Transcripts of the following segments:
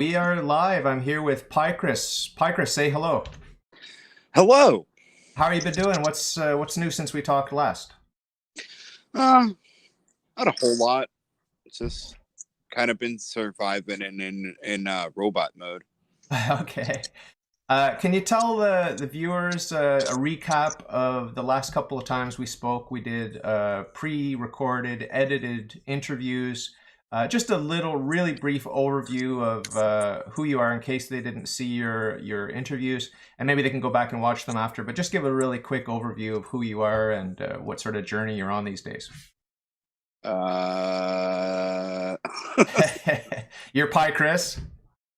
We are live. I'm here with Pykris. Pykris, say hello. Hello. How are you been doing? What's new since we talked last? Uh, Not a whole lot. Just kind of been surviving in robot mode. Okay. Can you tell the viewers a recap of the last couple of times we spoke? We did pre-recorded, edited interviews. Just a little, really brief overview of who you are in case they didn't see your interviews, and maybe they can go back and watch them after. But just give a really quick overview of who you are and what sort of journey you're on these days. Uh, You're Pykris.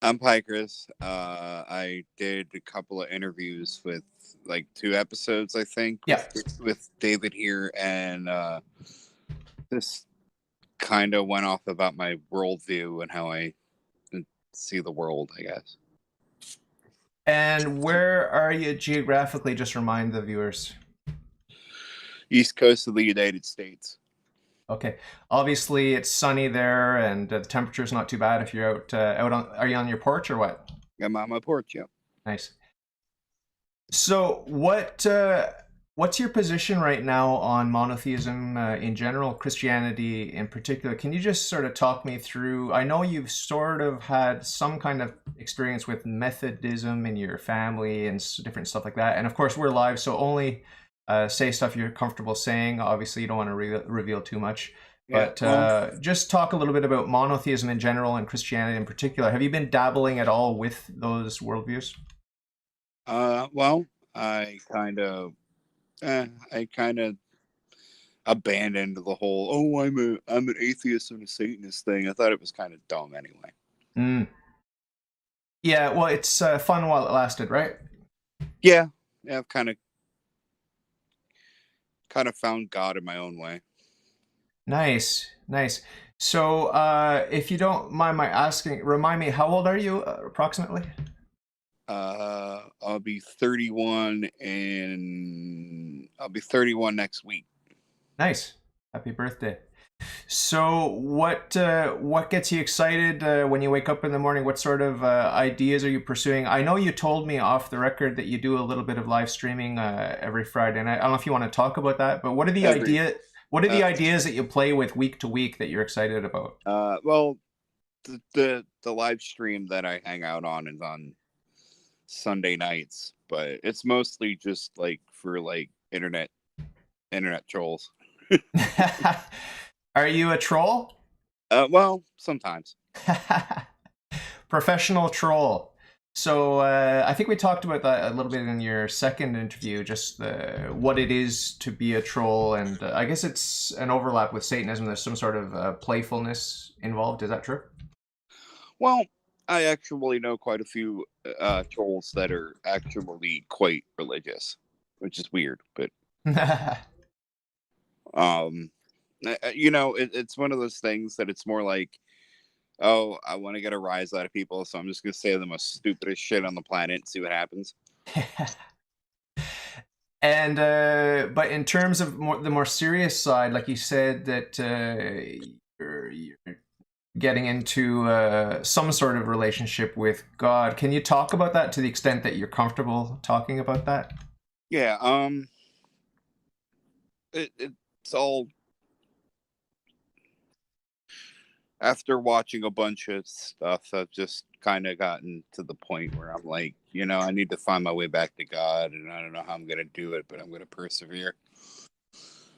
I'm Pykris. I did a couple of interviews with like 2 episodes, I think, Yeah. with David here, and this kind of went off about my worldview and how I see the world, I guess. And where are you geographically? Just remind the viewers. East Coast of the United States. Okay. Obviously, it's sunny there, and the temperature's not too bad if you're out on. Are you on your porch or what? I'm on my porch, yeah. Nice. So, what's your position right now on monotheism in general, Christianity in particular? Can you just sort of talk me through? I know you've sort of had some kind of experience with Methodism in your family and different stuff like that. And of course, we're live, so only say stuff you're comfortable saying. Obviously, you don't want to reveal too much. Yeah, But well, just talk a little bit about monotheism in general and Christianity in particular. Have you been dabbling at all with those worldviews? well, I kind of, I kind of abandoned the whole I'm an atheist and a Satanist thing. I thought it was kind of dumb anyway. Mm. Yeah, well, it's fun while it lasted, right? Yeah, yeah, I've kind of found God in my own way. Nice, nice. So, if you don't mind my asking, remind me, how old are you approximately? I'll be 31 and I'll be 31 next week. Nice. Happy birthday. So, what gets you excited when you wake up in the morning? What sort of ideas are you pursuing? I know you told me off the record that you do a little bit of live streaming every Friday, and I don't know if you want to talk about that. But Every, what are the uh, ideas that you play with week to week that you're excited about? well, the live stream that I hang out on is on Sunday nights, but it's mostly just like for like internet trolls. Are you a troll? Well, sometimes. Professional troll. So I think we talked about that a little bit in your second interview, just what it is to be a troll, and I guess it's an overlap with Satanism. There's some sort of playfulness involved. Is that true? Well, I actually know quite a few trolls that are actually quite religious, which is weird. But um, it's one of those things that it's more like, oh, I want to get a rise out of people, so I'm just gonna say the most stupidest shit on the planet and see what happens. And but in terms of the more serious side, like you said that you're getting into some sort of relationship with God. Can you talk about that to the extent that you're comfortable talking about that? Yeah. It's all after watching a bunch of stuff. I've just kind of gotten to the point where I'm like, I need to find my way back to God, and I don't know how I'm gonna do it, but I'm gonna persevere.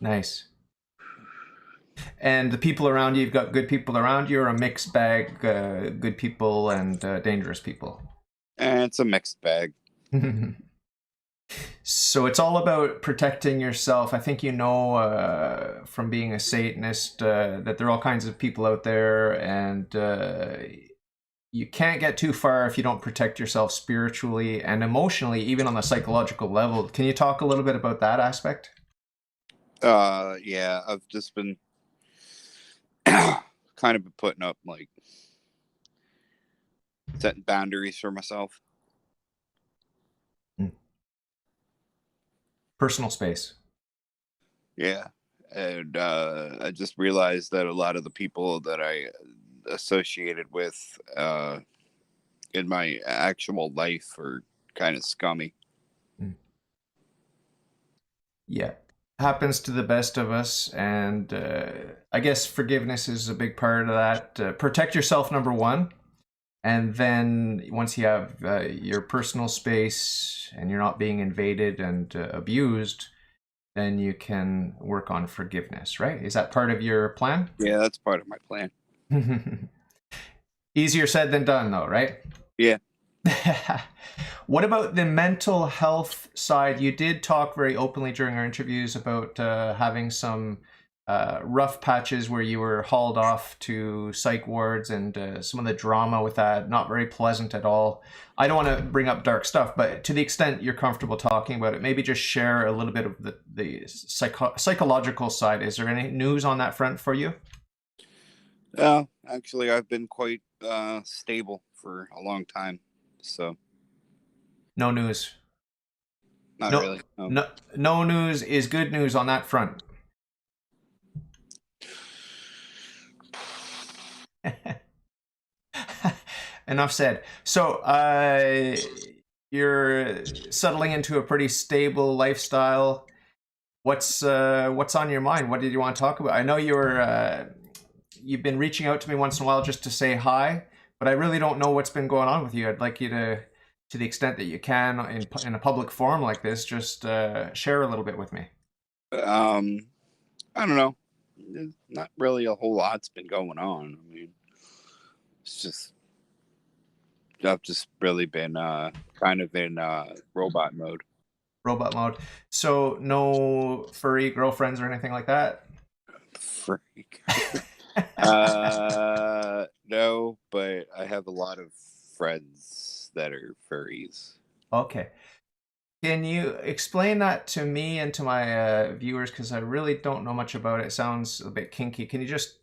Nice. And the people around you, you've got good people around you, or a mixed bag, good people and dangerous people? And it's a mixed bag. So it's all about protecting yourself. I think you know from being a Satanist that there are all kinds of people out there, and you can't get too far if you don't protect yourself spiritually and emotionally, even on a psychological level. Can you talk a little bit about that aspect? Yeah, I've just been kind of been putting up like setting boundaries for myself. Mm. Personal space. Yeah, and I just realized that a lot of the people that I associated with in my actual life are kind of scummy. Yeah, happens to the best of us, and I guess forgiveness is a big part of that. Protect yourself, number one, and then once you have your personal space and you're not being invaded and abused, then you can work on forgiveness, right? Is that part of your plan? Yeah, that's part of my plan. Easier said than done, though, right? Yeah. What about the mental health side? You did talk very openly during our interviews about having some rough patches where you were hauled off to psych wards, and some of the drama with that, not very pleasant at all. I don't want to bring up dark stuff, but to the extent you're comfortable talking about it, maybe just share a little bit of the psychological side. Is there any news on that front for you? Actually, I've been quite stable for a long time, so No news. not No, really. No. no news is good news on that front. Enough said. So, you're settling into a pretty stable lifestyle. What's on your mind? What did you want to talk about? I know you've been reaching out to me once in a while just to say hi, but I really don't know what's been going on with you. I'd like you to the extent that you can, in a public forum like this, just share a little bit with me. I don't know. There's not really a whole lot's been going on. I mean, it's just I've just really been kind of in robot mode. Robot mode. So no furry girlfriends or anything like that? Freak. No, but I have a lot of friends that are furries. Okay. Can you explain that to me and to my viewers? Because I really don't know much about it. It sounds a bit kinky. Can you just,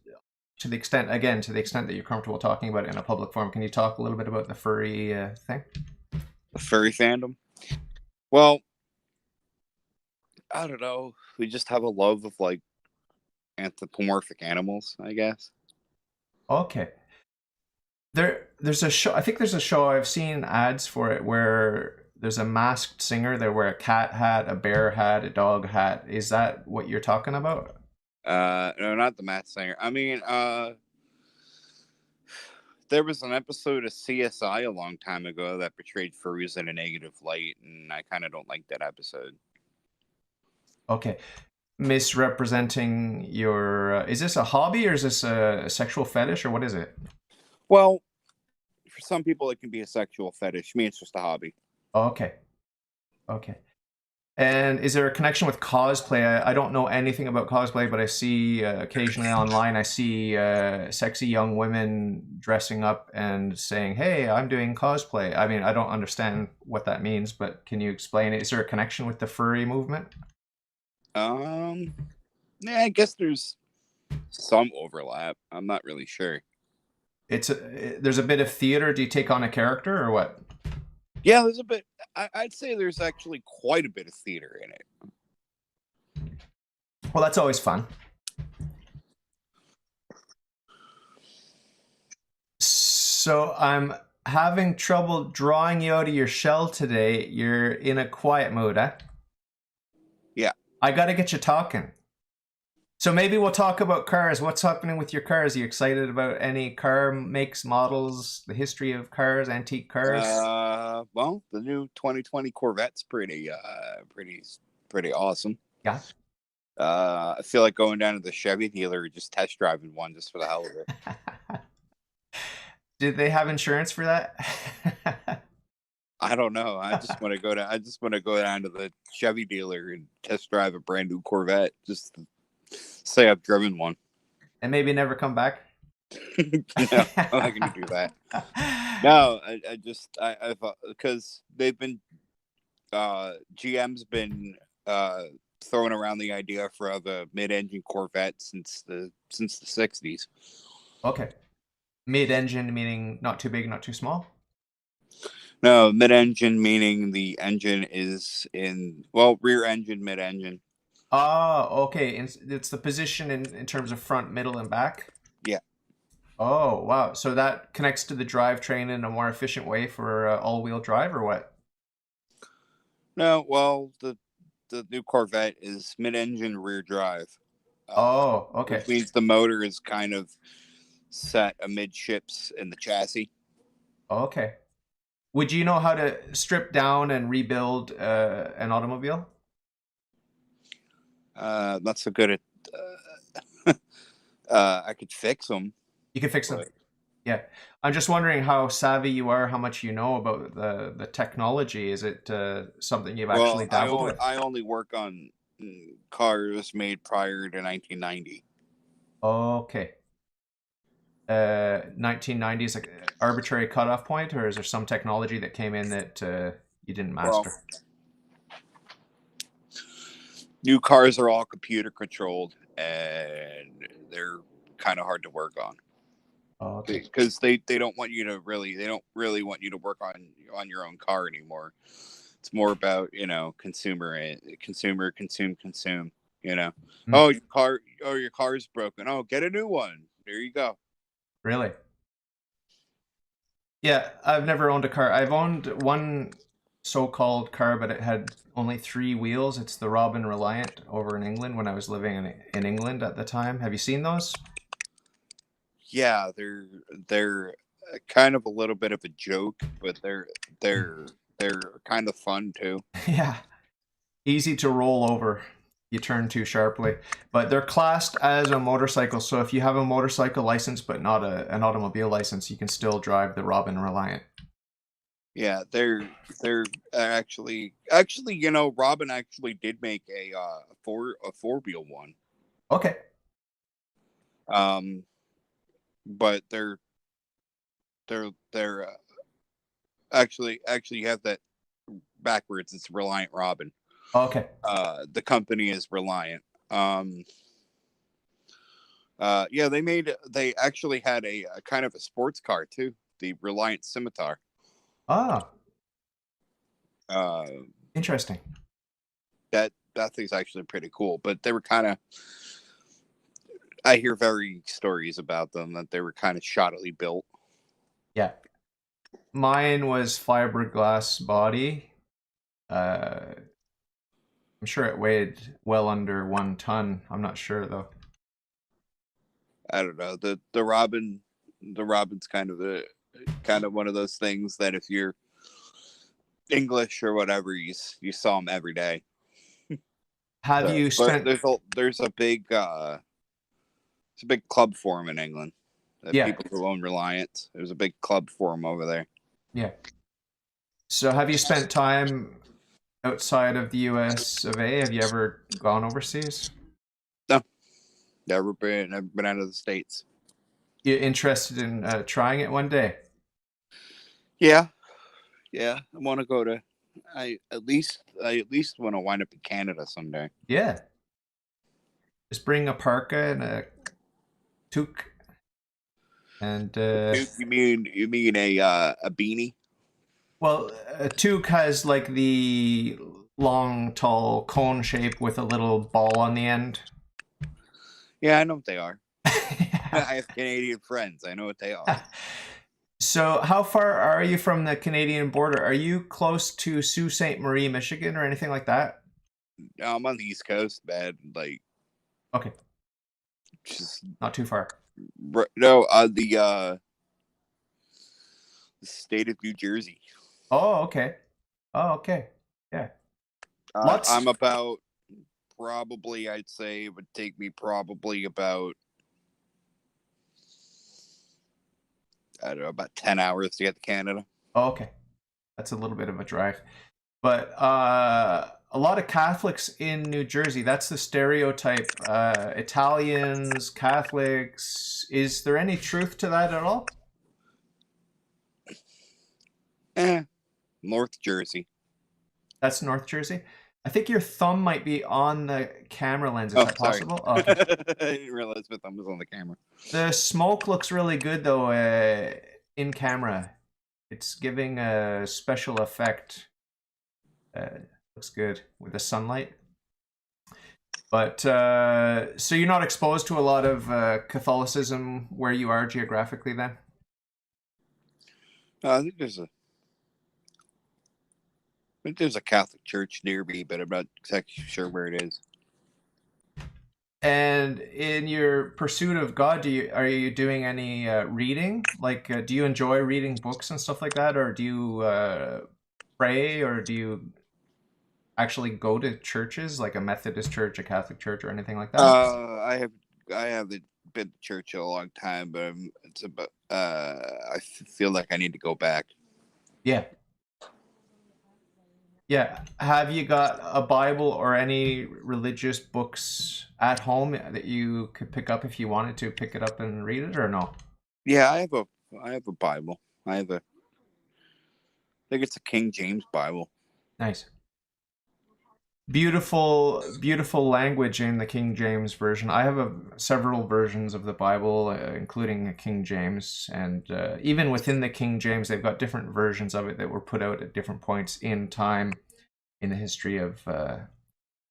to the extent that you're comfortable talking about it in a public forum, can you talk a little bit about the furry thing? The furry fandom? Well, I don't know. We just have a love of like anthropomorphic animals, I guess. Okay. There's a show. I think there's a show. I've seen ads for it where there's a masked singer. They wear a cat hat, a bear hat, a dog hat. Is that what you're talking about? No, not the Matt Singer. I mean, there was an episode of CSI a long time ago that portrayed furries in a negative light, and I kind of don't like that episode. Okay. Misrepresenting your is this a hobby or is this a sexual fetish or what is it? Well, for some people it can be a sexual fetish. Me, it's just a hobby. Okay. And is there a connection with cosplay? I don't know anything about cosplay, but I see occasionally online, I see sexy young women dressing up and saying, hey, I'm doing cosplay. I mean, I don't understand what that means, but can you explain it? Is there a connection with the furry movement? Yeah, I guess there's some overlap. I'm not really sure. There's a bit of theater. Do you take on a character or what? Yeah, there's a bit. I'd say there's actually quite a bit of theater in it. Well, that's always fun. So I'm having trouble drawing you out of your shell today. You're in a quiet mood, huh? Yeah. I got to get you talking. So maybe we'll talk about cars. What's happening with your cars? Are you excited about any car makes, models, the history of cars, antique cars? Well, the new 2020 Corvette's pretty awesome. Yeah. I feel like going down to the Chevy dealer and just test driving one just for the hell of it. Did they have insurance for that? I don't know. I just want to go down to the Chevy dealer and test drive a brand new Corvette. Just to say I've driven one. And maybe never come back? No, I'm not going to do that. No, I because they've been, GM's been throwing around the idea for the mid-engine Corvette since the 60s. Okay. Mid-engine meaning not too big, not too small? No, mid-engine meaning the engine is rear engine, mid-engine. Oh, okay. It's the position in terms of front, middle, and back? Yeah. Oh, wow. So that connects to the drivetrain in a more efficient way for all-wheel drive, or what? No, well, the new Corvette is mid-engine rear drive, Oh, okay. which means the motor is kind of set amidships in the chassis. Okay. Would you know how to strip down and rebuild an automobile? Not so good at. I could fix them, You can fix them. but Yeah. I'm just wondering how savvy you are, how much you know about the technology. Is it something you've actually well, dabbled with? I only work on cars made prior to 1990. Okay. 1990s, like arbitrary cutoff point, or is there some technology that came in that you didn't Well, master? new cars are all computer controlled, and they're kind of hard to work on Oh, okay. because they don't want you to really they don't really want you to work on your own car anymore. It's more about consumer consume. You know, Hmm. your car's broken. Oh, get a new one. There you go. Really? Yeah, I've never owned a car. I've owned one so-called car, but it had only three wheels. It's the Robin Reliant over in England when I was living in England at the time. Have you seen those? Yeah, they're kind of a little bit of a joke, but they're they're kind of fun too. Yeah, easy to roll over. You turn too sharply, but they're classed as a motorcycle. So if you have a motorcycle license but not an automobile license, you can still drive the Robin Reliant. Yeah, they're Robin actually did make a four-wheel one. Okay. Um, but they're actually you have that backwards. It's Reliant Robin. Okay. The company is Reliant. Um, yeah, they actually had a kind of a sports car too, the Reliant Scimitar. Ah, Uh, interesting. that thing's actually pretty cool. But they were kind of I hear very stories about them that they were kind of shoddily built. Yeah. Mine was fiberglass body. I'm sure it weighed well under 1 ton. I'm not sure though. I don't know. The Robin's kind of one of those things that if you're English or whatever, you saw them every day. Have you But spent? there's a big club for them in England. Yeah, People who own Reliance. There's a big club for them over there. yeah. So have you spent time outside of the US of A? Have you ever gone overseas? No, never been out of the states. You interested in trying it one day? Yeah, yeah. I want to go to. I at least want to wind up in Canada someday. Yeah. Just bring a parka and a toque and You mean a beanie? well, a toque has like the long, tall cone shape with a little ball on the end. Yeah, I know what they are. Yeah. I have Canadian friends. I know what they are. So, how far are you from the Canadian border? Are you close to Sault Ste. Marie, Michigan, or anything like that? I'm on the East Coast, man. Like, Okay, just not too far. no, the state of New Jersey. Oh, okay. Oh, okay. Yeah. I'm Lots. about probably. I'd say it would take me probably about I don't know about 10 hours to get to Canada. Oh, okay. That's a little bit of a drive. But a lot of Catholics in New Jersey, that's the stereotype. Italians, Catholics. Is there any truth to that at all? North Jersey. That's North Jersey. I think your thumb might be on the camera lens. Is Oh, that sorry. possible? Oh, I okay. didn't realize my thumb was on the camera. The smoke looks really good though in camera. It's giving a special effect. Looks good with the sunlight. But so you're not exposed to a lot of Catholicism where you are geographically, then? I think there's a Catholic church near me, but I'm not exactly sure where it is. And in your pursuit of God, are you doing any reading? Like, do you enjoy reading books and stuff like that, or do you pray, or do you actually go to churches, like a Methodist church, a Catholic church, or anything like that? I haven't been to church in a long time, but it's about I feel like I need to go back. Yeah. Yeah. Have you got a Bible or any religious books at home that you could pick up if you wanted to pick it up and read it, or no? Yeah, I have a Bible. I think it's a King James Bible. Nice. Beautiful, beautiful language in the King James version. I have several versions of the Bible, including King James, and even within the King James, they've got different versions of it that were put out at different points in time in the history of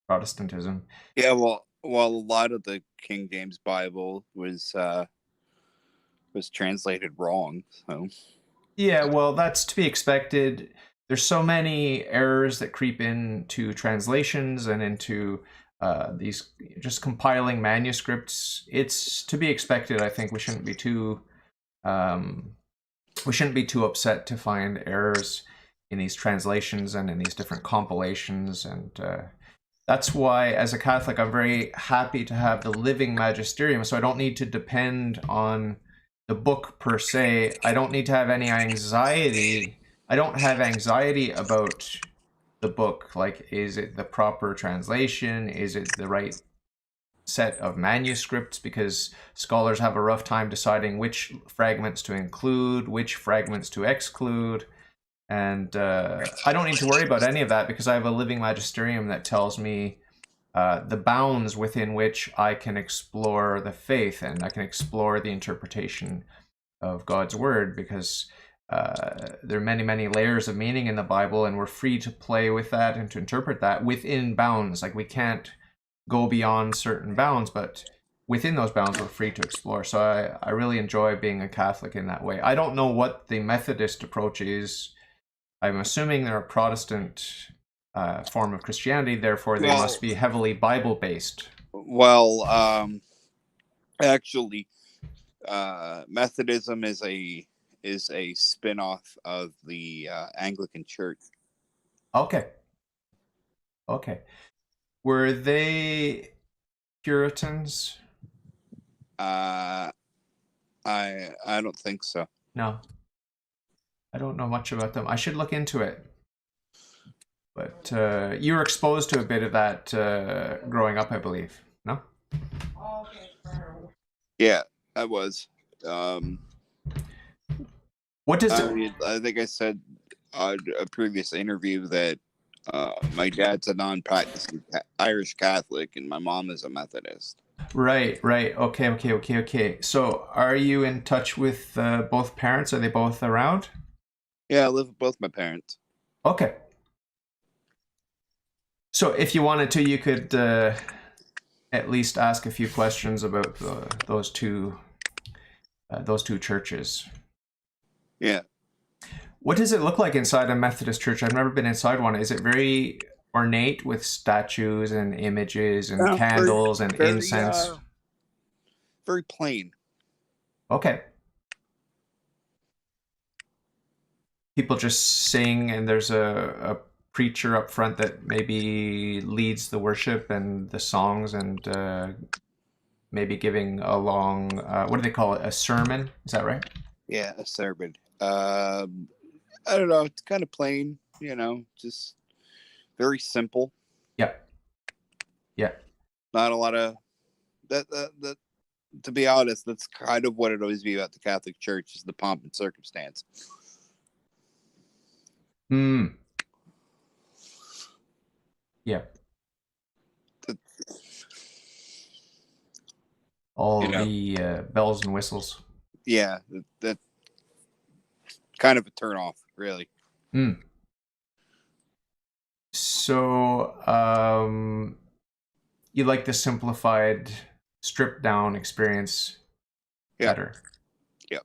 Protestantism. Yeah, well, a lot of the King James Bible was translated wrong. So Yeah, well, that's to be expected. There's so many errors that creep into translations and into these just compiling manuscripts. It's to be expected. I think um, we shouldn't be too upset to find errors in these translations and in these different compilations. And that's why, as a Catholic, I'm very happy to have the living magisterium, so I don't need to depend on the book per se. I don't need to have any anxiety. I don't have anxiety about the book. Like, is it the proper translation? Is it the right set of manuscripts? Because scholars have a rough time deciding which fragments to include, which fragments to exclude. And I don't need to worry about any of that because I have a living magisterium that tells me the bounds within which I can explore the faith and I can explore the interpretation of God's word, because there are many, many layers of meaning in the Bible, and we're free to play with that and to interpret that within bounds. Like, we can't go beyond certain bounds, but within those bounds, we're free to explore. So I really enjoy being a Catholic in that way. I don't know what the Methodist approach is. I'm assuming they're a Protestant form of Christianity, therefore they must be heavily Bible based. Well, actually, Methodism is a spin-off of the Anglican Church. Okay. Okay. Were they Puritans? I don't think so. No. I don't know much about them. I should look into it. But you were exposed to a bit of that growing up, I believe. No? Yeah, I was. What does I think I said on a previous interview that my dad's a non-practicing Irish Catholic and my mom is a Methodist. Right. Okay. So are you in touch with both parents? Are they both around? Yeah, I live with both my parents. Okay. So if you wanted to, you could at least ask a few questions about those two churches. Yeah. What does it look like inside a Methodist church? I've never been inside one. Is it very ornate with statues and images and candles and incense? Very plain. Okay. People just sing, and there's a preacher up front that maybe leads the worship and the songs, and maybe giving a long, what do they call it? A sermon? Is that right? Yeah, a sermon. I don't know. It's kind of plain, just very simple. Yeah. Not a lot of that. To be honest, that's kind of what it always be about the Catholic Church, is the pomp and circumstance. Yeah. All the bells and whistles. Yeah, that kind of a turn off, really. So, you like the simplified, stripped down experience Yeah. better. Yeah.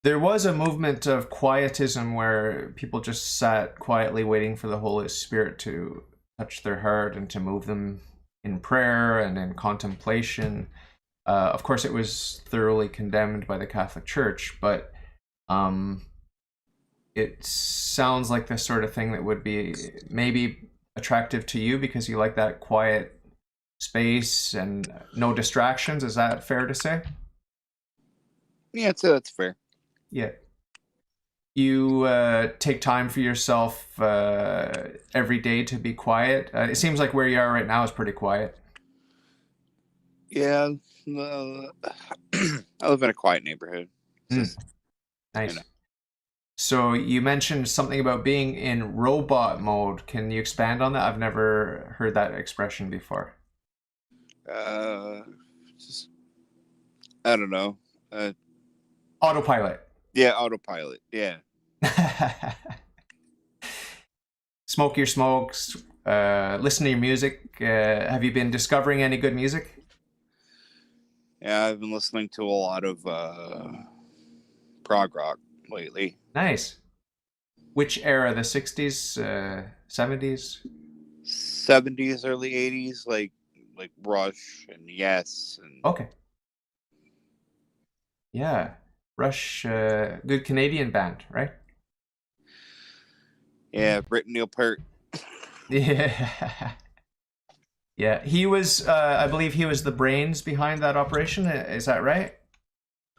There was a movement of quietism where people just sat quietly waiting for the Holy Spirit to touch their heart and to move them in prayer and in contemplation. Of course, it was thoroughly condemned by the Catholic Church, but it sounds like the sort of thing that would be maybe attractive to you because you like that quiet space and no distractions. Is that fair to say? Yeah, so that's fair. Yeah. You take time for yourself every day to be quiet. It seems like where you are right now is pretty quiet. Yeah. I live in a quiet neighborhood. It's just, Nice. you know. So you mentioned something about being in robot mode. Can you expand on that? I've never heard that expression before. Just, I don't know. Autopilot. Yeah, autopilot. Yeah. Smoke your smokes. Listen to your music. Have you been discovering any good music? Yeah, I've been listening to a lot of prog rock lately. Nice. Which era? The 60s, 70s? 70s, early 80s, like Rush and Yes and Okay. Yeah. Rush, good Canadian band, right? yeah, Brit Neil Peart. Yeah. Yeah. He was, I believe he was the brains behind that operation. Is that right?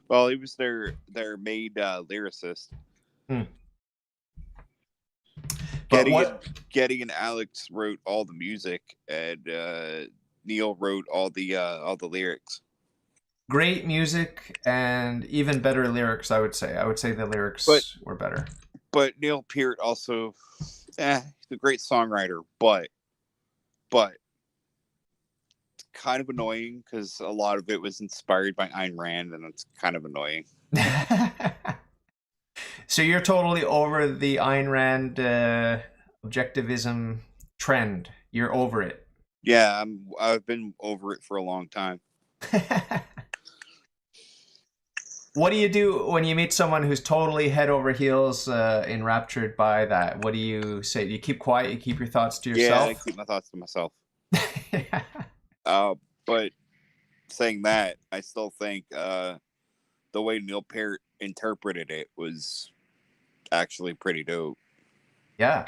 Well, he was their main lyricist. But what? Getty and Alex wrote all the music, and Neil wrote all the lyrics. Great music and even better lyrics, I would say. I would say the lyrics were better. But Neil Peart also, he's a great songwriter, but it's kind of annoying because a lot of it was inspired by Ayn Rand, and it's kind of annoying. So you're totally over the Ayn Rand objectivism trend. You're over it. Yeah, I've been over it for a long time. What do you do when you meet someone who's totally head over heels enraptured by that? What do you say? Do you keep quiet? You keep your thoughts to yourself? Yeah, I keep my thoughts to myself. But saying that, I still think the way Neil Peart interpreted it was actually pretty dope. Yeah.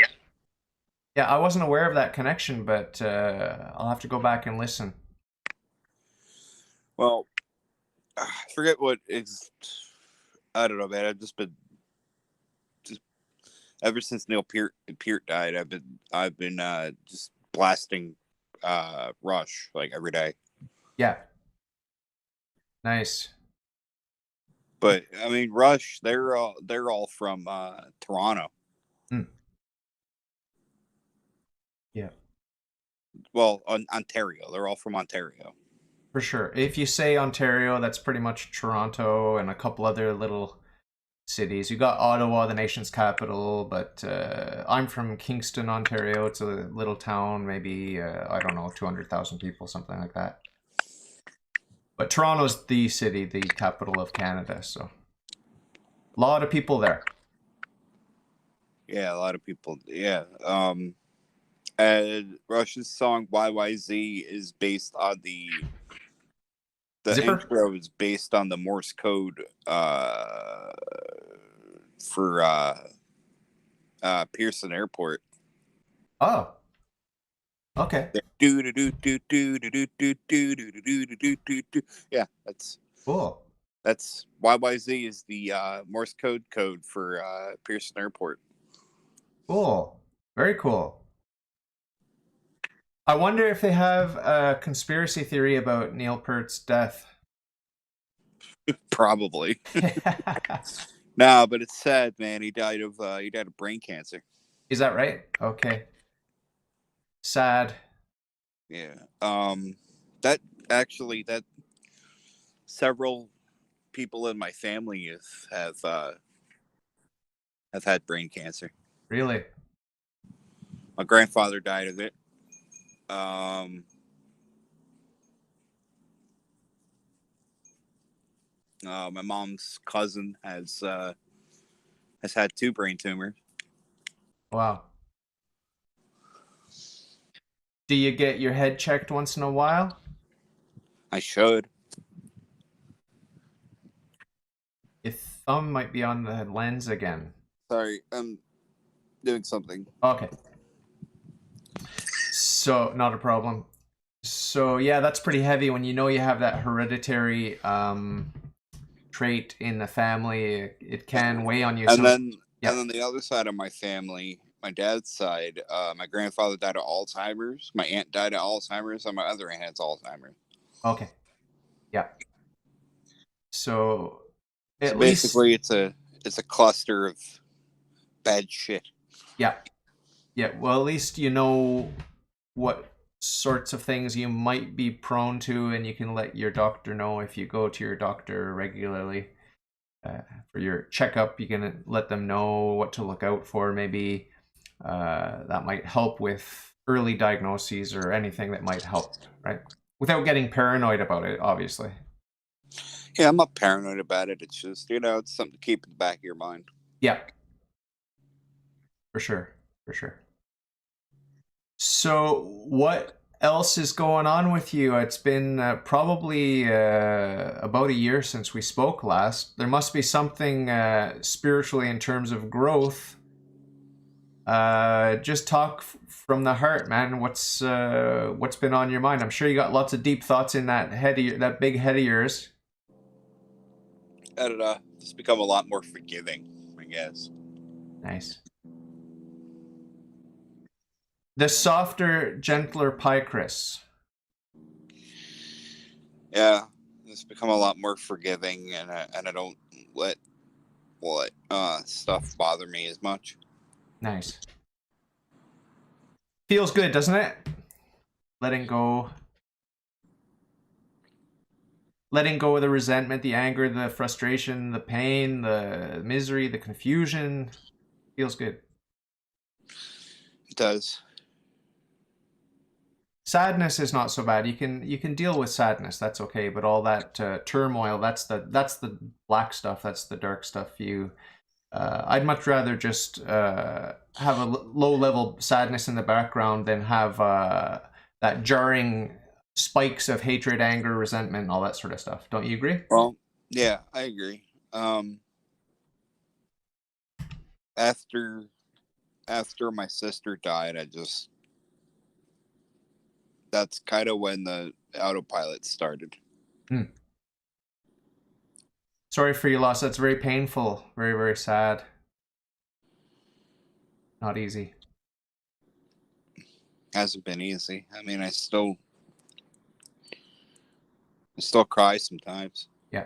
Yeah, I wasn't aware of that connection, but I'll have to go back and listen. Well, I forget what it's. I don't know, man. I've just been ever since Neil Peart died. I've been just blasting Rush like every day. Yeah. Nice. But I mean, Rush, they're all from Toronto. Yeah. Well, Ontario. They're all from Ontario. For sure. If you say Ontario, that's pretty much Toronto and a couple other little cities. You got Ottawa, the nation's capital, but I'm from Kingston, Ontario. It's a little town, maybe, I don't know, 200,000 people, something like that. But Toronto's the city, the capital of Canada, so a lot of people there. Yeah, a lot of people. Yeah. And Rush's song YYZ is based on the Zipper? intro is based on the Morse code for Pearson Airport. Oh. Okay. Yeah, that's Cool. That's YYZ is the Morse code for Pearson Airport. Cool. Very cool. I wonder if they have a conspiracy theory about Neil Peart's death. Probably. No, but it's sad, man. He died of brain cancer. Is that right? Okay. Sad. Yeah. That several people in my family have had brain cancer. Really? My grandfather died of it. My mom's cousin has had 2 brain tumors. Wow. Do you get your head checked once in a while? I should. Your thumb might be on the lens again. Sorry, I'm doing something. Okay. So, not a problem. So, yeah, that's pretty heavy when you know you have that hereditary trait in the family. It can weigh on you. And So, then, yeah. and then the other side of my family, my dad's side, my grandfather died of Alzheimer's. My aunt died of Alzheimer's, and my other aunt has Alzheimer's. Okay. Yeah. So, So at least, basically, it's a cluster of bad shit. yeah. Yeah. Well, at least you know what sorts of things you might be prone to, and you can let your doctor know if you go to your doctor regularly for your checkup. You can let them know what to look out for. Maybe that might help with early diagnoses or anything that might help, right? Without getting paranoid about it, obviously. Yeah, I'm not paranoid about it. It's just, it's something to keep in the back of your mind. Yeah. For sure. For sure. So, what else is going on with you? It's been probably about a year since we spoke last. There must be something spiritually in terms of growth. Just talk from the heart, man. What's been on your mind? I'm sure you got lots of deep thoughts in that that big head of yours. And just become a lot more forgiving, I guess. Nice. The softer, gentler Pykris. Yeah, just become a lot more forgiving, and I don't let stuff bother me as much. Nice. Feels good, doesn't it? Letting go. Letting go of the resentment, the anger, the frustration, the pain, the misery, the confusion. Feels good. It does. Sadness is not so bad. You can deal with sadness. That's okay. But all that turmoil, that's the black stuff. That's the dark stuff. I'd much rather just have a low level sadness in the background than have that jarring spikes of hatred, anger, resentment, and all that sort of stuff. Don't you agree? Well, yeah, I agree. After my sister died, that's kind of when the autopilot started. Sorry for your loss. That's very painful. Very, very sad. Not easy. Hasn't been easy. I mean, I still cry sometimes. Yeah.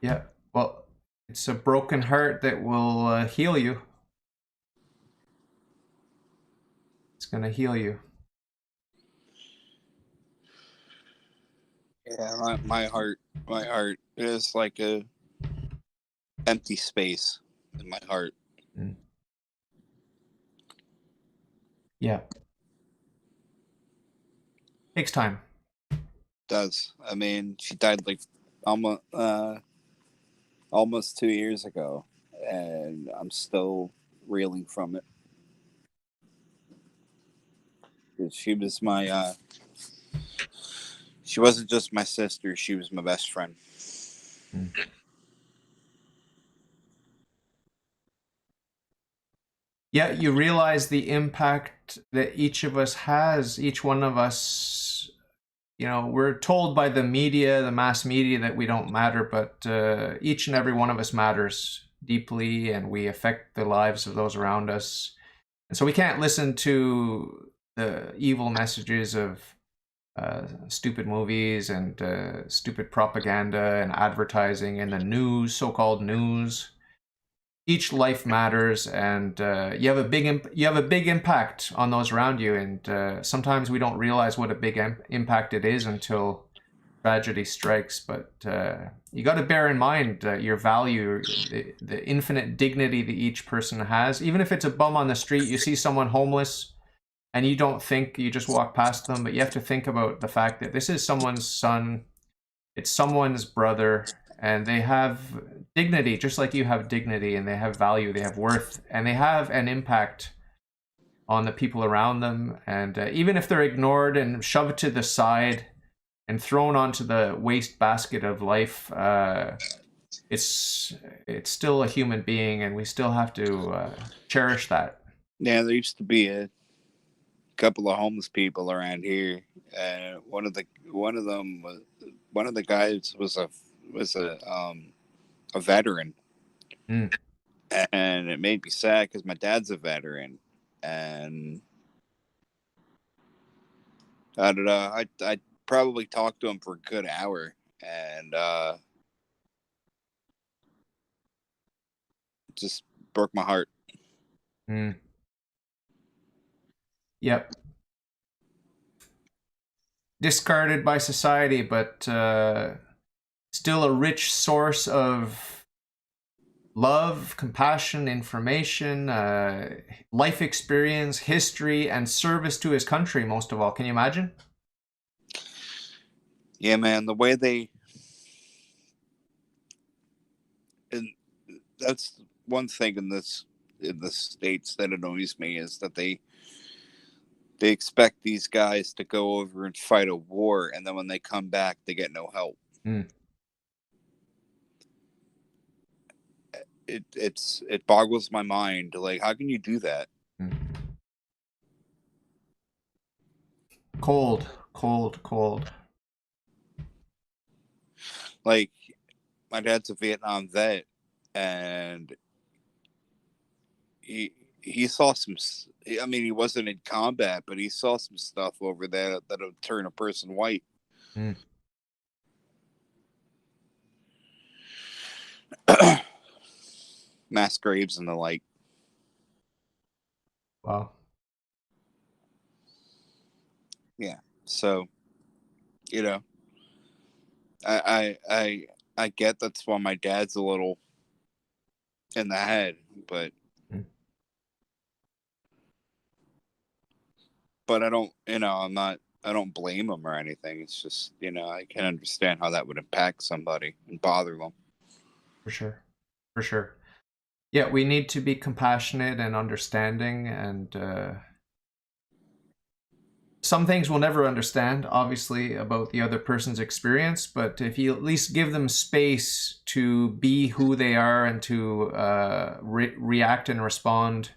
Yeah. Well, it's a broken heart that will heal you. It's going to heal you. Yeah, my heart is like a empty space in my heart. Yeah. Takes time. Does. I mean, she died like almost 2 years ago, and I'm still reeling from it. She was she wasn't just my sister, she was my best friend. Yeah, you realize the impact that each of us has. Each one of us, we're told by the media, the mass media, that we don't matter, but each and every one of us matters deeply, and we affect the lives of those around us. And so we can't listen to the evil messages of stupid movies and stupid propaganda and advertising and the news, so-called news. Each life matters, and you have a big impact on those around you. And sometimes we don't realize what a big impact it is until tragedy strikes. But you got to bear in mind your value, the infinite dignity that each person has. Even if it's a bum on the street, you see someone homeless and you don't think, you just walk past them, but you have to think about the fact that this is someone's son, it's someone's brother, and they have dignity just like you have dignity, and they have value, they have worth, and they have an impact on the people around them. And even if they're ignored and shoved to the side and thrown onto the waste basket of life, it's still a human being, and we still have to cherish that. Yeah, there used to be a couple of homeless people around here, and one of the guys was a veteran, Mm. and it made me sad because my dad's a veteran, and I don't know. I probably talked to him for a good hour, and it just broke my heart. Mm. Yep. Discarded by society, but still a rich source of love, compassion, information, life experience, history, and service to his country, most of all. Can you imagine? Yeah, man, the way they, and that's one thing in the States that annoys me, is that they expect these guys to go over and fight a war, and then when they come back, they get no help. Mm. It boggles my mind. Like, how can you do that? Mm. Cold, cold, cold. Like, my dad's a Vietnam vet, and he saw some. I mean, he wasn't in combat, but he saw some stuff over there that'll turn a person white. Mm. Mass graves and the like. Wow. Yeah. So, you know, I get that's why my dad's a little in the head, but Mm. but I don't, I don't blame him or anything. It's just, I can understand how that would impact somebody and bother them. For sure. For sure. Yeah, we need to be compassionate and understanding, and some things we'll never understand, obviously, about the other person's experience, but if you at least give them space to be who they are and to react and respond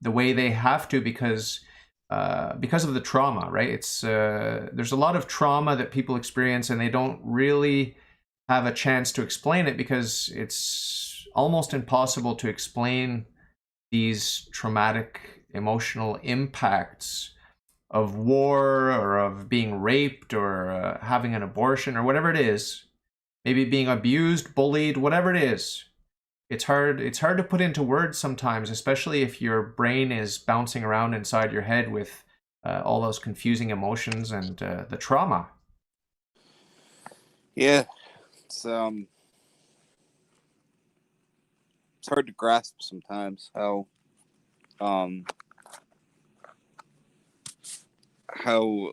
the way they have to, because of the trauma, right? It's there's a lot of trauma that people experience, and they don't really have a chance to explain it, because it's almost impossible to explain these traumatic emotional impacts of war, or of being raped, or having an abortion, or whatever it is, maybe being abused, bullied, whatever it is. It's hard to put into words sometimes, especially if your brain is bouncing around inside your head with all those confusing emotions and the trauma. Yeah, it's hard to grasp sometimes how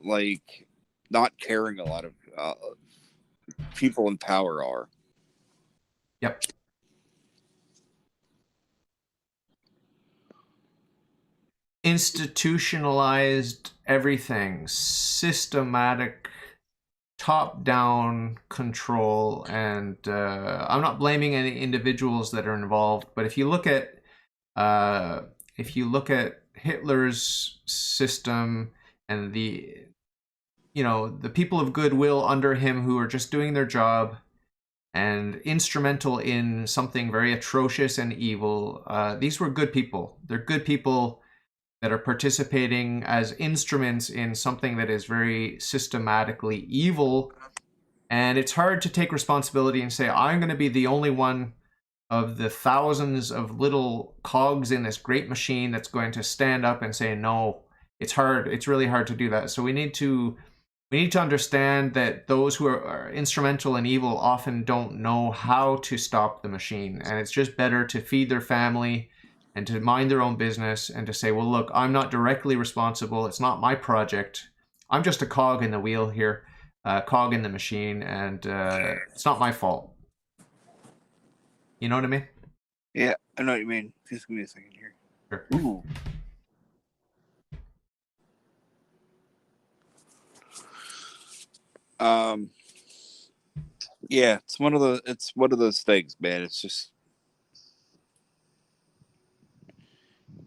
like not caring a lot of people in power are. Yep. Institutionalized everything, systematic, top-down control, and I'm not blaming any individuals that are involved, but if you look at Hitler's system, and the people of goodwill under him who are just doing their job and instrumental in something very atrocious and evil, these were good people. They're good people that are participating as instruments in something that is very systematically evil. And it's hard to take responsibility and say, I'm going to be the only one of the thousands of little cogs in this great machine that's going to stand up and say no. It's hard. It's really hard to do that. So we need to We need to understand that those who are instrumental in evil often don't know how to stop the machine. And it's just better to feed their family and to mind their own business and to say, well, look, I'm not directly responsible. It's not my project. I'm just a cog in the wheel here, cog in the machine, and it's not my fault. You know what I mean? Yeah, I know what you mean. Just give me a second here. Sure. Ooh. Yeah, it's one of those things, man. It's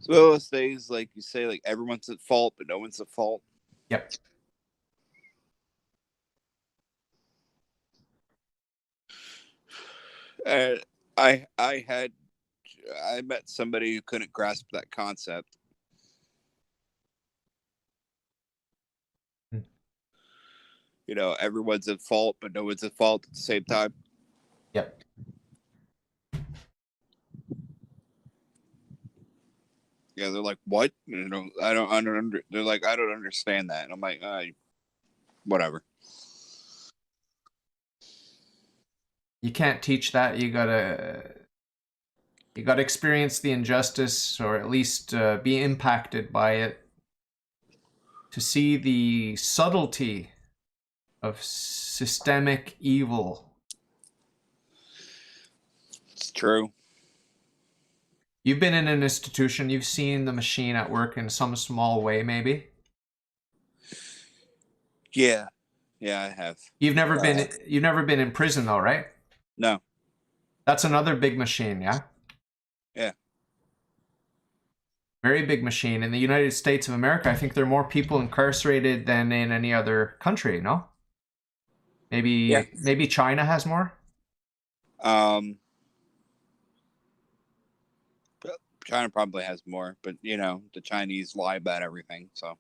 one of those things, like you say, like everyone's at fault, but no one's at fault. Yep. Uh, I met somebody who couldn't grasp that concept. Hmm. You know, everyone's at fault, but no one's at fault at the same time. Yep. Yeah, they're like, "What? You know, I don't under." They're like, "I don't understand that." And I'm like, "Whatever." You can't teach that. You gotta experience the injustice, or at least be impacted by it, to see the subtlety of systemic evil. It's true. You've been in an institution. You've seen the machine at work in some small way, maybe. Yeah, I have. You've never been in prison, though, right? No. That's another big machine, yeah. Yeah. Very big machine. In the United States of America, I think there are more people incarcerated than in any other country. No, Yeah. maybe China has more. China probably has more, but you know, the Chinese lie about everything. So,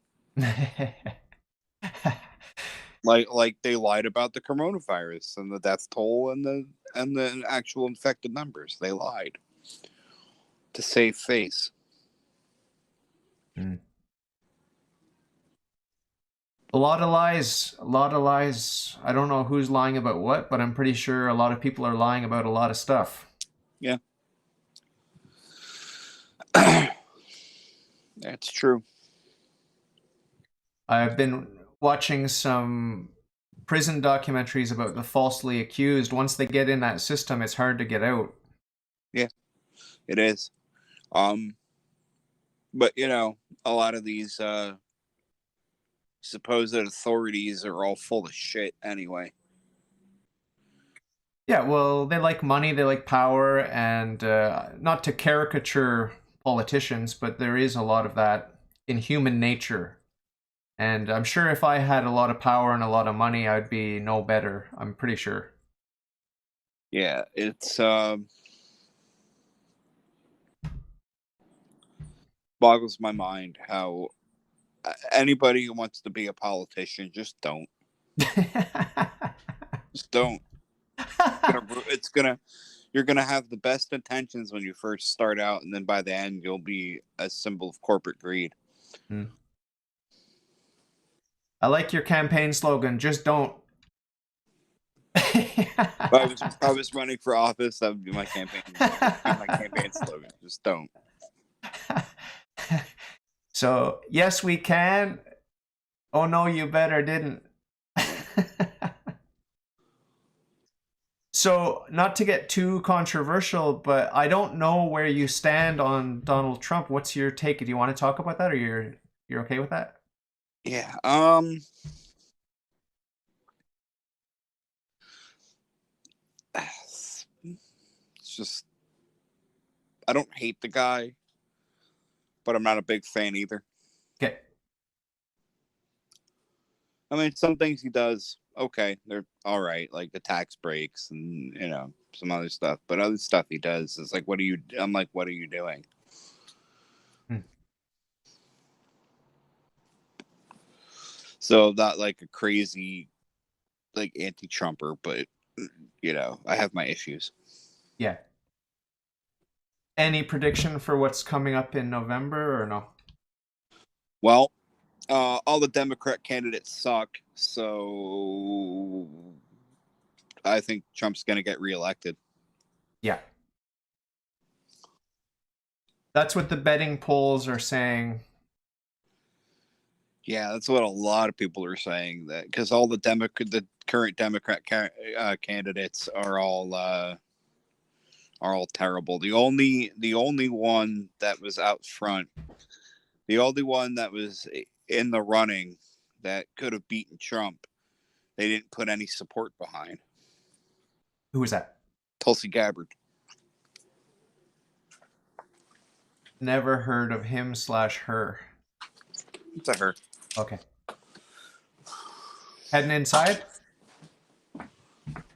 like they lied about the coronavirus and the death toll and the actual infected numbers. They lied to save face. Mm. A lot of lies, a lot of lies. I don't know who's lying about what, but I'm pretty sure a lot of people are lying about a lot of stuff. Yeah. That's true. I've been watching some prison documentaries about the falsely accused. Once they get in that system, it's hard to get out. Yeah, it is. But you know, a lot of these supposed authorities are all full of shit anyway. Yeah, well, they like money, they like power, and not to caricature politicians, but there is a lot of that in human nature. And I'm sure if I had a lot of power and a lot of money, I'd be no better. I'm pretty sure. Yeah, it's boggles my mind how anybody who wants to be a politician just don't. Just don't. It's gonna you're gonna have the best intentions when you first start out, and then by the end you'll be a symbol of corporate greed. Hmm. I like your campaign slogan, just don't. If I was running for office, that would be my campaign. My campaign slogan. Just don't. So, yes, we can. Oh, no, you better didn't. So, not to get too controversial, but I don't know where you stand on Donald Trump. What's your take? Do you want to talk about that, or you're okay with that? Yeah. It's just I don't hate the guy, but I'm not a big fan either. Okay. I mean, some things he does, okay, they're all right, like the tax breaks and you know some other stuff. But other stuff he does is like, what are you? I'm like, what are you doing? Hmm. So not like a crazy like anti-Trumper, but you know, I have my issues. Yeah. Any prediction for what's coming up in November or no? Well, all the Democrat candidates suck, so I think Trump's going to get reelected. Yeah. That's what the betting polls are saying. Yeah, that's what a lot of people are saying, that because all the current Democrat candidates are all terrible. The only one that was out front, the only one that was in the running that could have beaten Trump, they didn't put any support behind. Who is that? Tulsi Gabbard. Never heard of him/her. It's a her. Okay. Heading inside?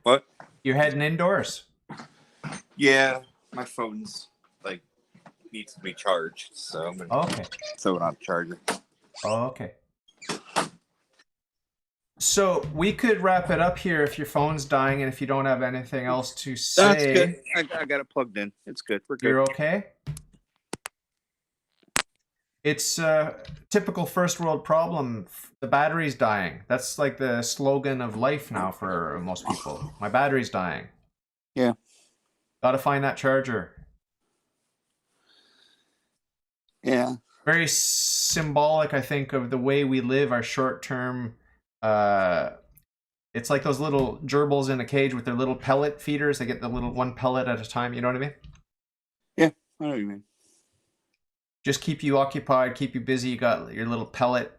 What? You're heading indoors? Yeah, my phone's like needs to be charged, so I'm gonna Okay. throw it on charger. Okay. So we could wrap it up here if your phone's dying and if you don't have anything else to say. That's good. I got it plugged in. It's good. We're good. You're okay? It's a typical first world problem. The battery's dying. That's like the slogan of life now for most people. My battery's dying. Yeah. Gotta find that charger. Yeah. Very symbolic, I think, of the way we live, our short-term... it's like those little gerbils in a cage with their little pellet feeders. They get the little one pellet at a time. You know what I mean? Yeah, I know what you mean. Just keep you occupied, keep you busy. You got your little pellet,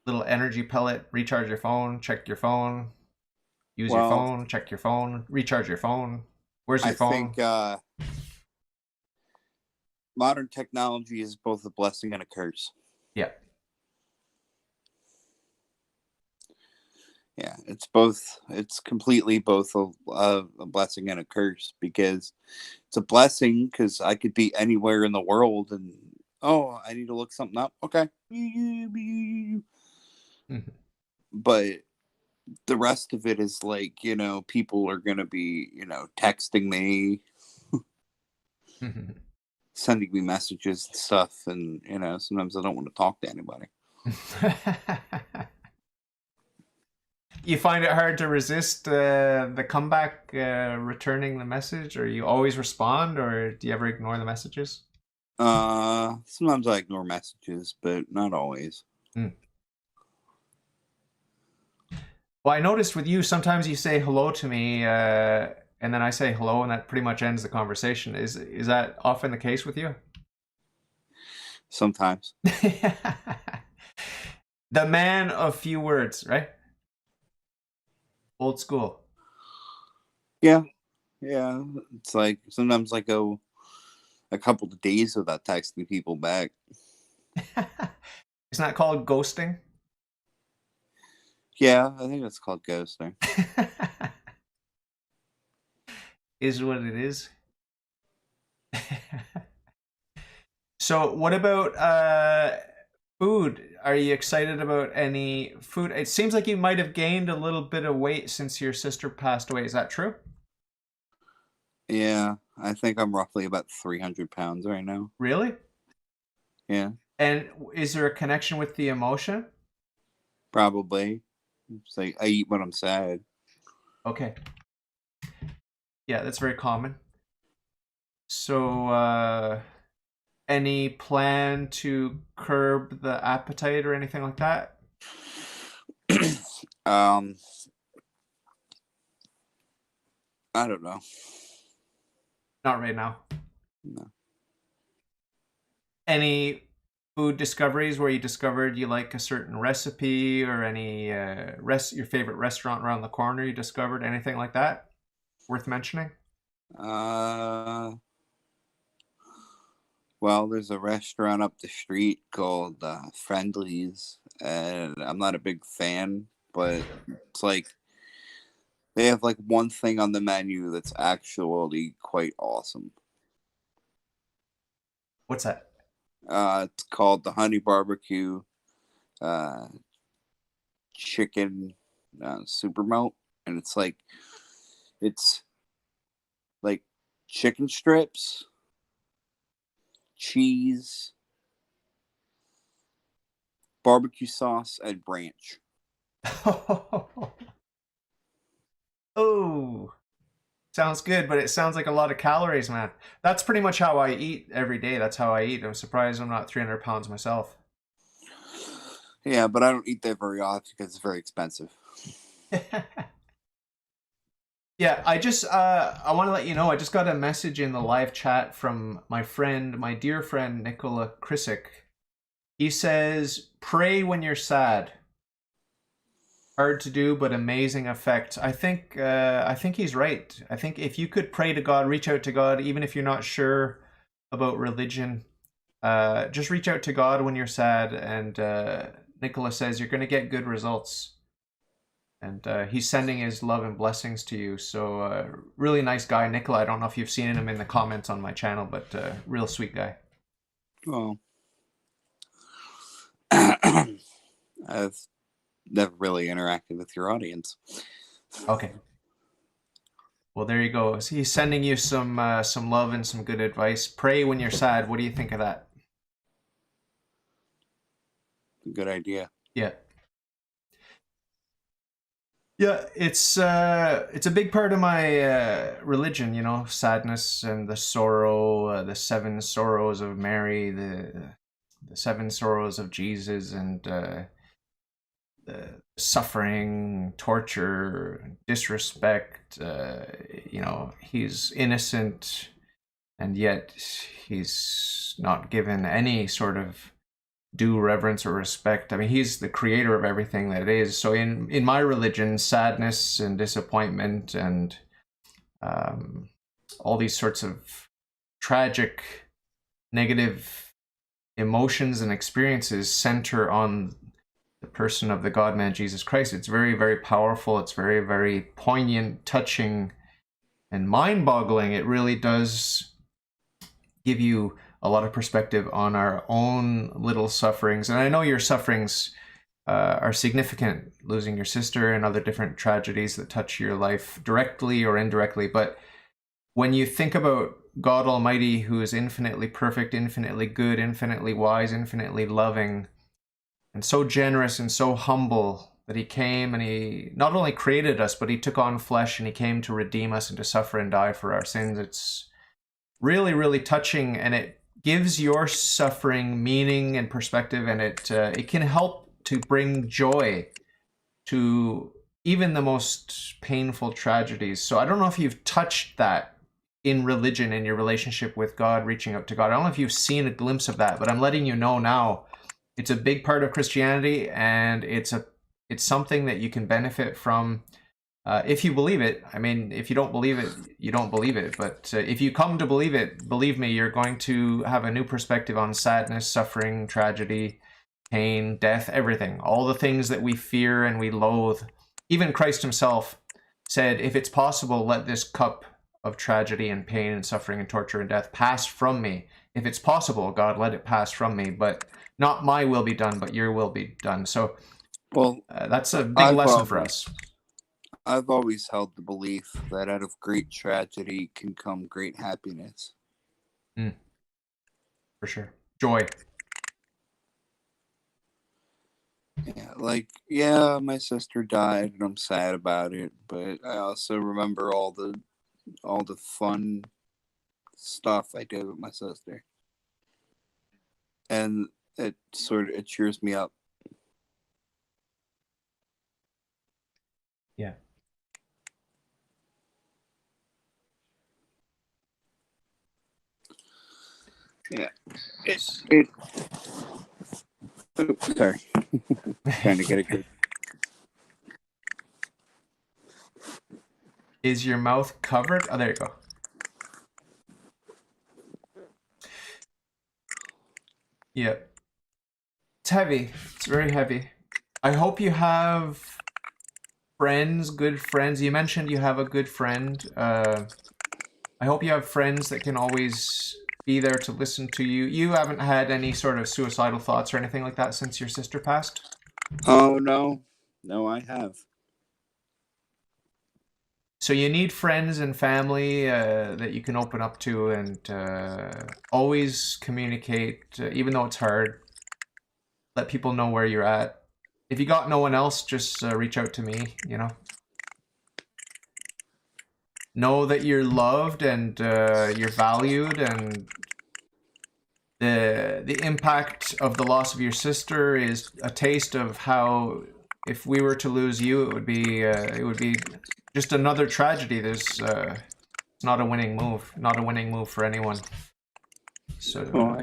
little energy pellet. Recharge your phone, check your phone, use your phone, check your phone, recharge your phone. Where's your phone? I think modern technology is both a blessing and a curse. Yeah. Yeah, it's both. It's completely both a blessing and a curse, because it's a blessing because I could be anywhere in the world and, oh, I need to look something up. Okay. Mm-hmm. But the rest of it is like, people are going to be, texting me, Mm-hmm. sending me messages and stuff. And, sometimes I don't want to talk to anybody. You find it hard to resist the comeback, returning the message, or you always respond, or do you ever ignore the messages? Sometimes I ignore messages, but not always. Mm. Well, I noticed with you, sometimes you say hello to me, and then I say hello, and that pretty much ends the conversation. Is that often the case with you? Sometimes. The man of few words, right? Old school. Yeah. Yeah. It's like sometimes I go a couple of days without texting people back. Isn't that called ghosting? Yeah, I think that's called ghosting. Is what it is. So what about food? Are you excited about any food? It seems like you might have gained a little bit of weight since your sister passed away. Is that true? Yeah, I think I'm roughly about 300 pounds right now. Really? Yeah. And is there a connection with the emotion? Probably. It's like I eat when I'm sad. Okay. Yeah, that's very common. So, any plan to curb the appetite or anything like that? I don't know. Not right now. No. Any food discoveries where you discovered you like a certain recipe, or any your favorite restaurant around the corner you discovered? Anything like that worth mentioning? Well, there's a restaurant up the street called Friendly's, and I'm not a big fan, but it's like they have like one thing on the menu that's actually quite awesome. What's that? It's called the Honey Barbecue Chicken Super Melt, and it's like chicken strips, cheese, barbecue sauce and ranch. Oh, sounds good, but it sounds like a lot of calories, man. That's pretty much how I eat every day. That's how I eat. I'm surprised I'm not 300 pounds myself. Yeah, but I don't eat that very often because it's very expensive. Yeah, I want to let you know, I just got a message in the live chat from my dear friend, Nicola Krisick. He says, pray when you're sad. Hard to do, but amazing effect. I think he's right. I think if you could pray to God, reach out to God, even if you're not sure about religion, just reach out to God when you're sad. And Nicola says you're going to get good results. And he's sending his love and blessings to you. So really nice guy, Nicola. I don't know if you've seen him in the comments on my channel, but real sweet guy. Well, I've never really interacted with your audience. Okay. Well, there you go. He's sending you some love and some good advice. Pray when you're sad. What do you think of that? Good idea. Yeah. Yeah, it's a big part of my religion, you know, sadness and the sorrow, the seven sorrows of Mary, the seven sorrows of Jesus, and the suffering, torture, disrespect. You know, he's innocent, and yet he's not given any sort of due reverence or respect. I mean, he's the creator of everything that is. So in my religion, sadness and disappointment and all these sorts of tragic, negative emotions and experiences center on the person of the God-man Jesus Christ. It's very, very powerful. It's very, very poignant, touching, and mind-boggling. It really does give you a lot of perspective on our own little sufferings. And I know your sufferings are significant, losing your sister and other different tragedies that touch your life directly or indirectly. But when you think about God Almighty, who is infinitely perfect, infinitely good, infinitely wise, infinitely loving, and so generous and so humble, that he came and he not only created us, but he took on flesh and he came to redeem us and to suffer and die for our sins. It's really, really touching, and it gives your suffering meaning and perspective, and it can help to bring joy to even the most painful tragedies. So I don't know if you've touched that in religion, in your relationship with God, reaching out to God. I don't know if you've seen a glimpse of that, but I'm letting you know now. It's a big part of Christianity, and it's something that you can benefit from. If you believe it. I mean, if you don't believe it, you don't believe it. But if you come to believe it, believe me, you're going to have a new perspective on sadness, suffering, tragedy, pain, death, everything. All the things that we fear and we loathe. Even Christ himself said, if it's possible, let this cup of tragedy and pain and suffering and torture and death pass from me. If it's possible, God, let it pass from me. But not my will be done, but your will be done. So well, that's a big lesson for us. I've always held the belief that out of great tragedy can come great happiness. For sure. Joy. Yeah, my sister died and I'm sad about it, but I also remember all the fun stuff I did with my sister. And it cheers me up. Yeah. Yeah. Oops, sorry. Trying to get it good. Is your mouth covered? Oh, there you go. Yeah. It's heavy. It's very heavy. I hope you have friends, good friends. You mentioned you have a good friend. I hope you have friends that can always be there to listen to you. You haven't had any sort of suicidal thoughts or anything like that since your sister passed? Oh, no. No, I have. So you need friends and family that you can open up to, and always communicate, even though it's hard. let people know where you're at. If you got no one else, just reach out to me, you know. Know that you're loved and you're valued, and the impact of the loss of your sister is a taste of how, if we were to lose you, it would be just another tragedy. There's it's not a winning move, not a winning move for anyone. So Oh,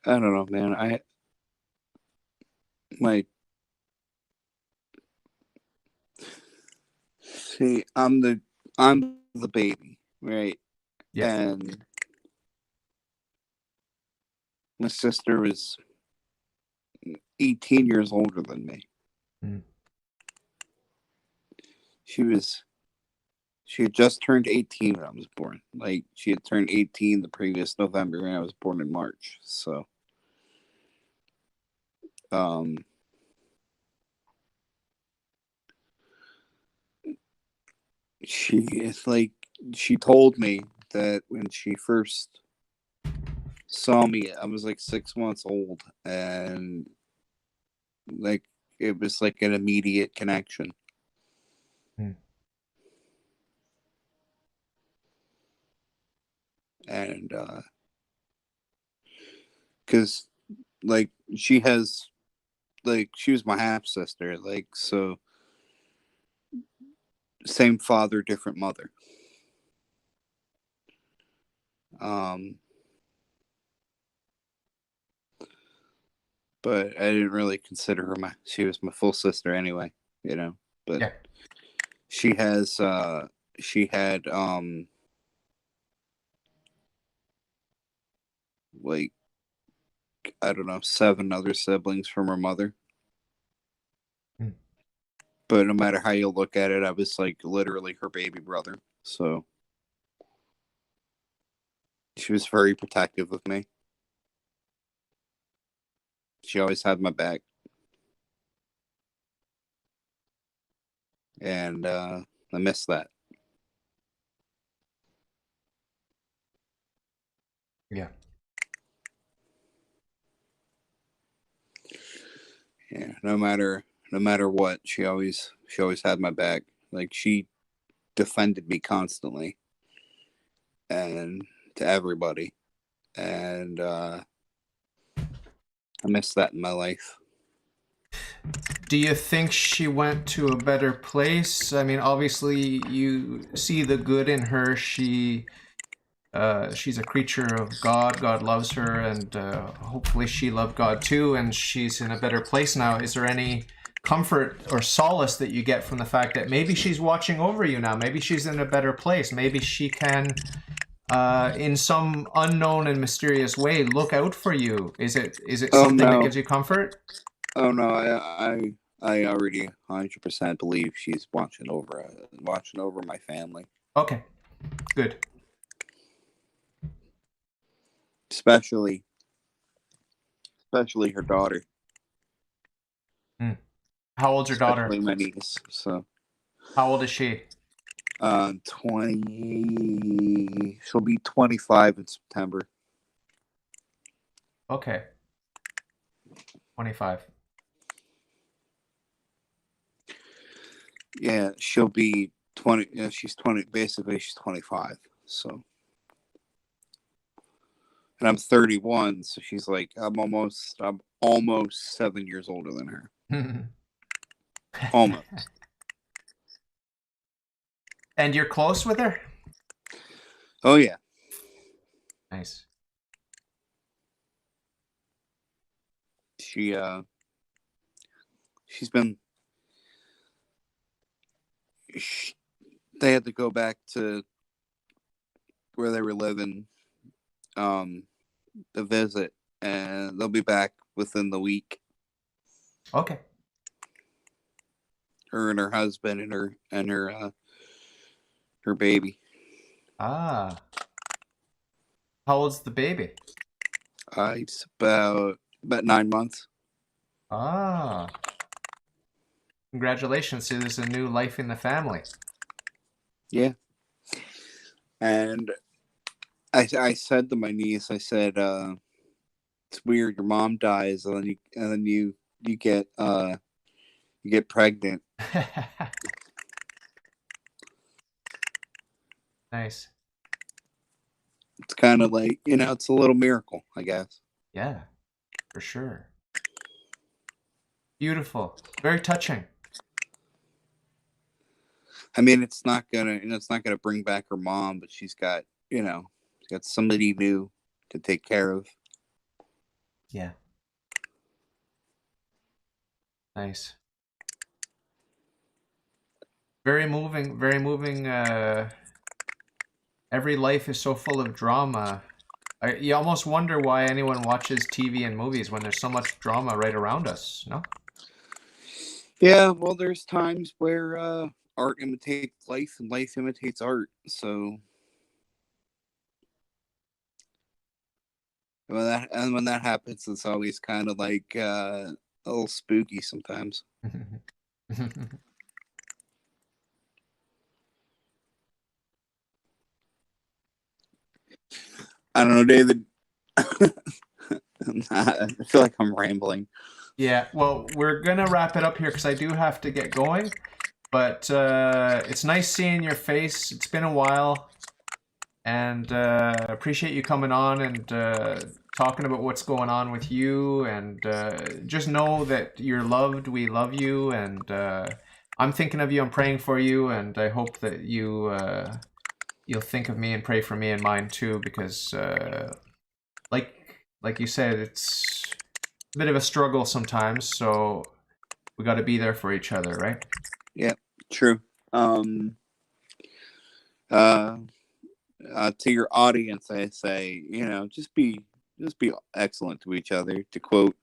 I don't know, man. My see, I'm the baby, right? yeah. And my sister was 18 years older than me. Mm. She had just turned 18 when I was born. Like, she had turned 18 the previous November, and I was born in March. So, she told me that when she first saw me, I was like 6 months old, and like it was like an immediate connection. Mm. And because like she was my half sister, like, so same father, different mother. But I didn't really consider her she was my full sister anyway, you know. But Yeah. she had like, I don't know, 7 other siblings from her mother. Mm. But no matter how you look at it, I was like literally her baby brother. So she was very protective of me. She always had my back. And I miss that. Yeah. Yeah, no matter what, she always had my back. Like, she defended me constantly, and to everybody. And I miss that in my life. Do you think she went to a better place? I mean, obviously you see the good in her. She's a creature of God. God loves her, and hopefully she loved God too, and she's in a better place now. Is there any comfort or solace that you get from the fact that maybe she's watching over you now? Maybe she's in a better place. Maybe she can, in some unknown and mysterious way, look out for you. Is it Oh something that no! gives you comfort? Oh no! I already 100% believe she's watching over my family, Okay, good. especially her daughter, Hmm. How old's your daughter? especially my niece. So, How old is she? 20. She'll be 25 in September. Okay, 25. Yeah, she'll be 20. Yeah, she's 20. Basically, she's 25. So, and I'm 31. So she's like, I'm almost 7 years older than her. Almost. And you're close with her? Oh yeah. Nice. She's been. They had to go back to where they were living, to visit, and they'll be back within the week. Okay. Her and her husband and her baby. Ah. How old's the baby? It's about 9 months. Ah. Congratulations. So there's a new life in the family. Yeah, and I said to my niece, I said, it's weird. Your mom dies, and then you get you get pregnant. Nice. It's kind of like, it's a little miracle, I guess. Yeah, for sure. Beautiful. Very touching. I mean, it's not gonna bring back her mom, but she's got somebody new to take care of. Yeah. Nice. Very moving, very moving. Every life is so full of drama. You almost wonder why anyone watches TV and movies when there's so much drama right around us, no? Yeah, well, there's times where art imitates life and life imitates art. So when that happens, it's always kind of like a little spooky sometimes. I don't know, David. I feel like I'm rambling. Yeah, well, we're gonna wrap it up here because I do have to get going. But it's nice seeing your face. It's been a while, and appreciate you coming on and talking about what's going on with you. And just know that you're loved. We love you, and I'm thinking of you. I'm praying for you, and I hope that you'll think of me and pray for me and mine too, because like you said, it's a bit of a struggle sometimes. So we got to be there for each other, right? Yeah, true. To your audience, I say, just be excellent to each other. To quote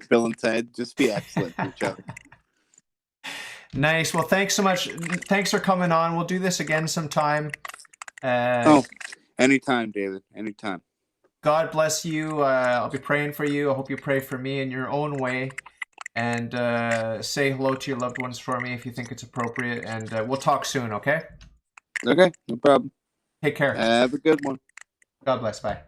Bill and Ted, just be excellent to each other. Nice. Well, thanks so much. Thanks for coming on. We'll do this again sometime. Anytime, David. Anytime. God bless you. I'll be praying for you. I hope you pray for me in your own way. And say hello to your loved ones for me if you think it's appropriate. And we'll talk soon, okay? Okay, no problem. Take care. Have a good one. God bless. Bye.